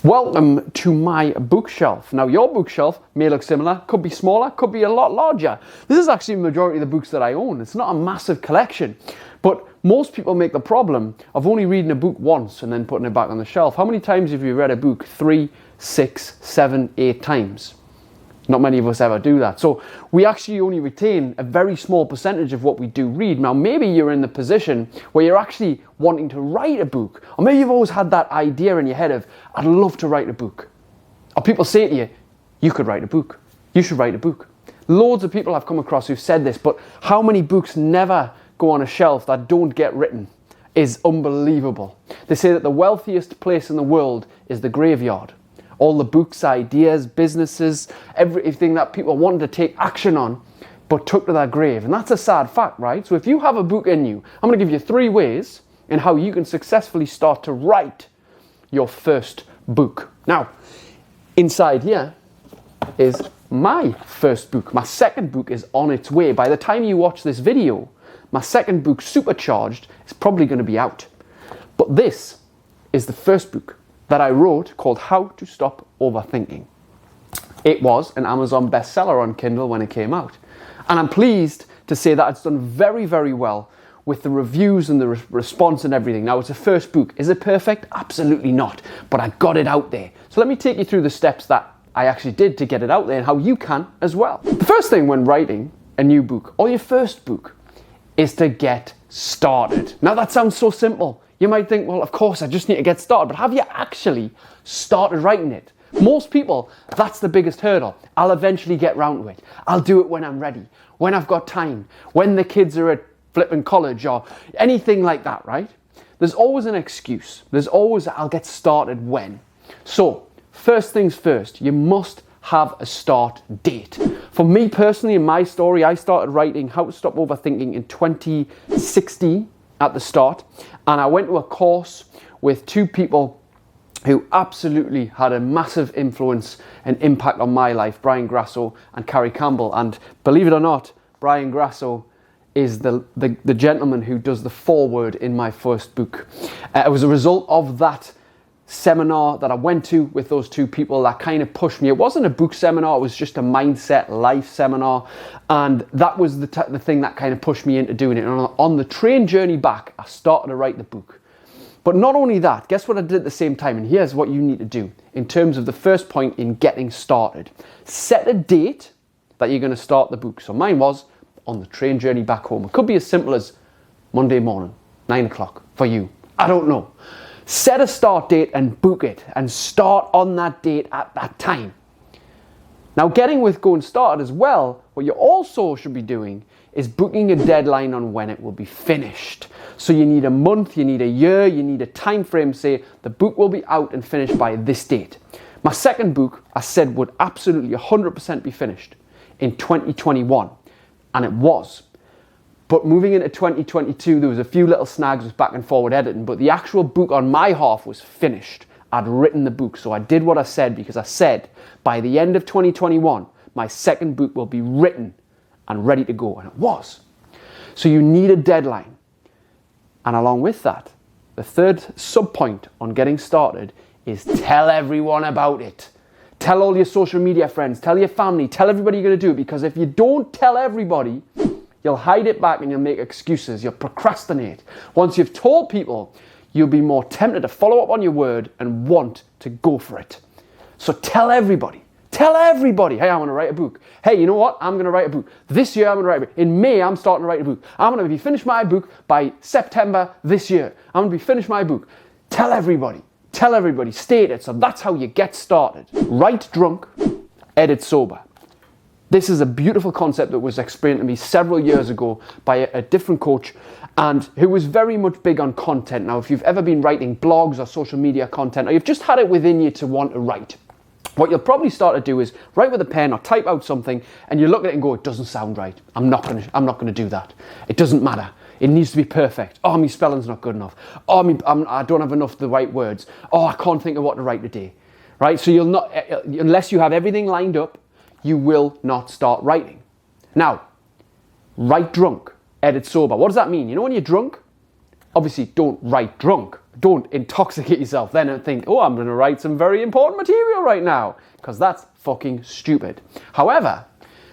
Welcome to my bookshelf. Now, your bookshelf may look similar, could be smaller, could be a lot larger. This is actually the majority of the books that I own. It's not a massive collection, but most people make the problem of only reading a book once and then putting it back on the shelf. How many times have you read a book? 3, 6, 7, 8 times? Not many of us ever do that. So we actually only retain a very small percentage of what we do read. Now, maybe you're in the position where you're actually wanting to write a book. Or maybe you've always had that idea in your head of, I'd love to write a book. Or people say to you, you could write a book. You should write a book. Loads of people I've come across who've said this, but how many books never go on a shelf that don't get written is unbelievable. They say that the wealthiest place in the world is the graveyard. All the books, ideas, businesses, everything that people wanted to take action on, but took to their grave. And that's a sad fact, right? So if you have a book in you, I'm going to give you 3 ways in how you can successfully start to write your first book. Now, inside here is my first book. My second book is on its way. By the time you watch this video, my second book, Supercharged, is probably going to be out. But this is the first book that I wrote called How to Stop Overthinking. It was an Amazon bestseller on Kindle when it came out. And I'm pleased to say that it's done very, very well with the reviews and the response and everything. Now, it's a first book. Is it perfect? Absolutely not. But I got it out there. So let me take you through the steps that I actually did to get it out there and how you can as well. The first thing when writing a new book or your first book is to get started. Now, that sounds so simple. You might think, well, of course, I just need to get started. But have you actually started writing it? Most people, that's the biggest hurdle. I'll eventually get round to it. I'll do it when I'm ready, when I've got time, when the kids are at flipping college or anything like that, right? There's always an excuse. There's always, I'll get started when. So, first things first, you must have a start date. For me personally, in my story, I started writing How to Stop Overthinking in 2016 at the start. And I went to a course with 2 people who absolutely had a massive influence and impact on my life, Brian Grasso and Carrie Campbell. And believe it or not, Brian Grasso is the gentleman who does the foreword in my first book. It was a result of that seminar that I went to with those 2 people that kind of pushed me. It wasn't a book seminar, it was just a mindset life seminar, and that was the thing that kind of pushed me into doing it. And on the train journey back, I started to write the book. But not only that, guess what I did at the same time? And here's what you need to do in terms of the first point in getting started. Set a date that you're going to start the book. So mine was on the train journey back home. It could be as simple as Monday morning, 9 o'clock for you. I don't know. Set a start date and book it and start on that date at that time. Now, getting with going started as well, what you also should be doing is booking a deadline on when it will be finished. So you need a month, you need a year, you need a time frame. Say the book will be out and finished by this date. My second book, I said, would absolutely 100% be finished in 2021, and it was. But moving into 2022, there was a few little snags with back and forward editing, but the actual book on my half was finished. I'd written the book, so I did what I said, because I said by the end of 2021, my second book will be written and ready to go, and it was. So you need a deadline. And along with that, the third sub-point on getting started is tell everyone about it. Tell all your social media friends, tell your family, tell everybody you're going to do it, because if you don't tell everybody, you'll hide it back and you'll make excuses. You'll procrastinate. Once you've told people, you'll be more tempted to follow up on your word and want to go for it. So tell everybody. Tell everybody, hey, I want to write a book. Hey, you know what? I'm going to write a book. This year, I'm going to write a book. In May, I'm starting to write a book. I'm going to be finished my book by September this year. I'm going to be finished my book. Tell everybody. Tell everybody. State it. So that's how you get started. Write drunk, edit sober. This is a beautiful concept that was explained to me several years ago by a different coach, and who was very much big on content. Now, if you've ever been writing blogs or social media content, or you've just had it within you to want to write, what you'll probably start to do is write with a pen or type out something, and you look at it and go, it doesn't sound right. I'm not going to do that. It doesn't matter. It needs to be perfect. Oh, my spelling's not good enough. Oh, I don't have enough of the right words. Oh, I can't think of what to write today. Right? So you'll not, unless you have everything lined up, you will not start writing. Now, write drunk, edit sober. What does that mean? You know when you're drunk? Obviously, don't write drunk. Don't intoxicate yourself then and think, oh, I'm going to write some very important material right now, because that's fucking stupid. However,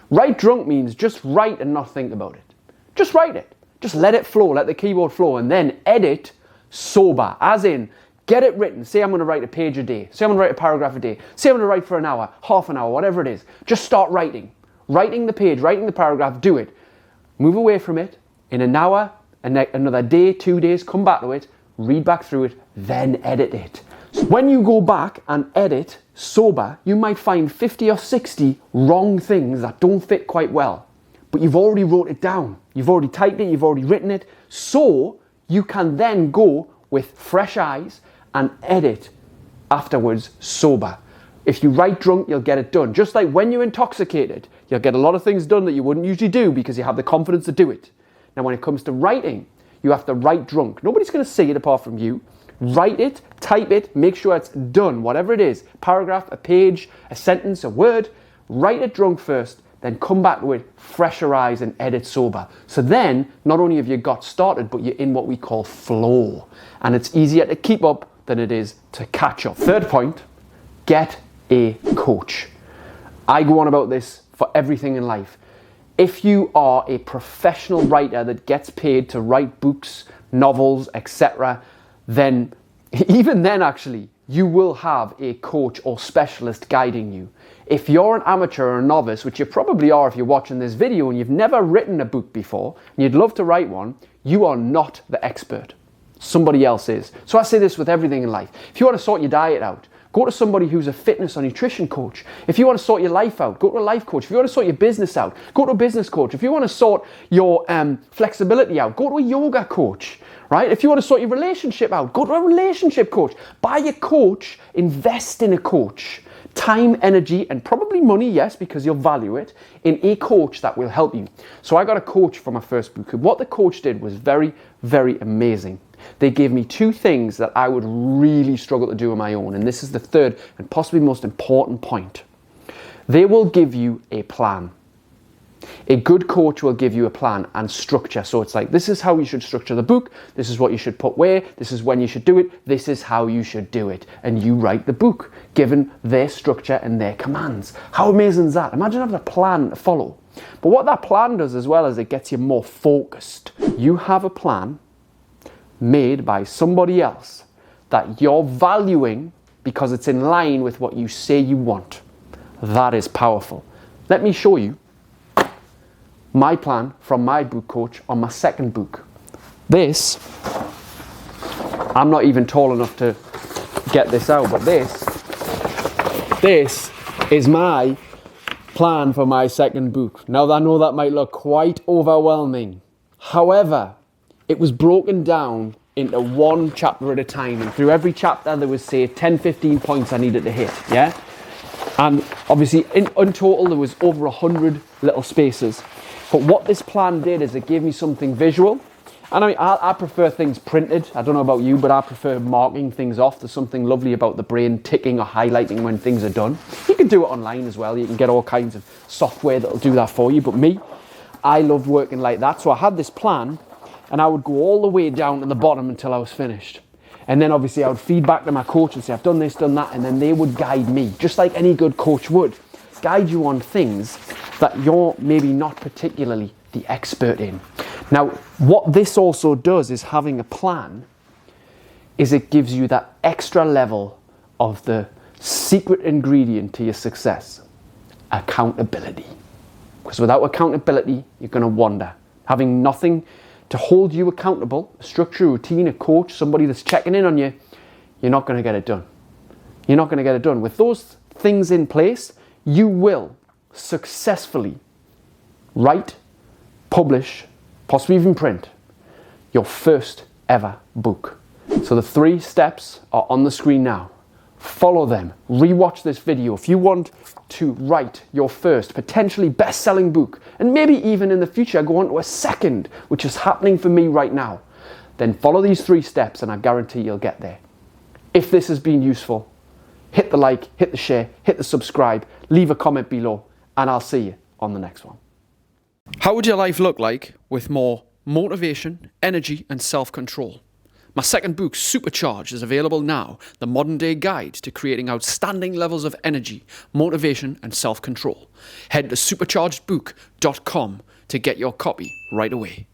write drunk means just write and not think about it. Just write it. Just let it flow, let the keyboard flow, and then edit sober, as in, get it written. Say I'm going to write a page a day. Say I'm going to write a paragraph a day. Say I'm going to write for an hour, half an hour, whatever it is. Just start writing. Writing the page, writing the paragraph, do it. Move away from it in an hour, another day, 2 days, come back to it, read back through it, then edit it. So when you go back and edit sober, you might find 50 or 60 wrong things that don't fit quite well. But you've already wrote it down. You've already typed it, you've already written it. So you can then go with fresh eyes and edit afterwards sober. If you write drunk, you'll get it done. Just like when you're intoxicated, you'll get a lot of things done that you wouldn't usually do because you have the confidence to do it. Now, when it comes to writing, you have to write drunk. Nobody's going to see it apart from you. Write it, type it, make sure it's done, whatever it is. Paragraph, a page, a sentence, a word. Write it drunk first, then come back to it, fresher eyes and edit sober. So then, not only have you got started, but you're in what we call flow. And it's easier to keep up than it is to catch up. Third point, get a coach. I go on about this for everything in life. If you are a professional writer that gets paid to write books, novels, etc., then even then actually, you will have a coach or specialist guiding you. If you're an amateur or a novice, which you probably are if you're watching this video and you've never written a book before, and you'd love to write one, you are not the expert. Somebody else is. So I say this with everything in life. If you want to sort your diet out, go to somebody who's a fitness or nutrition coach. If you want to sort your life out, go to a life coach. If you want to sort your business out, go to a business coach. If you want to sort your flexibility out, go to a yoga coach, right? If you want to sort your relationship out, go to a relationship coach. Buy a coach, invest in a coach. Time, energy, and probably money, yes, because you'll value it, in a coach that will help you. So I got a coach for my first book. What the coach did was very, very amazing. They gave me 2 things that I would really struggle to do on my own. And this is the third and possibly most important point. They will give you a plan. A good coach will give you a plan and structure. So it's like, this is how you should structure the book. This is what you should put where. This is when you should do it. This is how you should do it. And you write the book, given their structure and their commands. How amazing is that? Imagine having a plan to follow. But what that plan does as well is it gets you more focused. You have a plan made by somebody else that you're valuing because it's in line with what you say you want. That is powerful. Let me show you my plan from my book coach on my second book. This, I'm not even tall enough to get this out, but this is my plan for my second book. Now, I know that might look quite overwhelming. However, it was broken down into one chapter at a time, and through every chapter there was, say, 10, 15 points I needed to hit, yeah? And obviously, in total, there was over 100 little spaces. But what this plan did is it gave me something visual. And I prefer things printed. I don't know about you, but I prefer marking things off. There's something lovely about the brain ticking or highlighting when things are done. You can do it online as well. You can get all kinds of software that'll do that for you. But me, I love working like that. So I had this plan, and I would go all the way down to the bottom until I was finished. And then obviously I would feed back to my coach and say, I've done this, done that, and then they would guide me, just like any good coach would, guide you on things that you're maybe not particularly the expert in. Now, what this also does is having a plan is it gives you that extra level of the secret ingredient to your success, accountability. Because without accountability, you're going to wander. Having nothing to hold you accountable, a structure, a routine, a coach, somebody that's checking in on you, you're not going to get it done. You're not going to get it done. With those things in place, you will successfully write, publish, possibly even print your first ever book. So the 3 steps are on the screen now. Follow them. Rewatch this video. If you want to write your first, potentially best-selling book, and maybe even in the future go on to a second, which is happening for me right now, then follow these 3 steps and I guarantee you'll get there. If this has been useful, hit the like, hit the share, hit the subscribe, leave a comment below, and I'll see you on the next one. How would your life look like with more motivation, energy, and self-control? My second book, Supercharged, is available now, the modern day guide to creating outstanding levels of energy, motivation, and self-control. Head to superchargedbook.com to get your copy right away.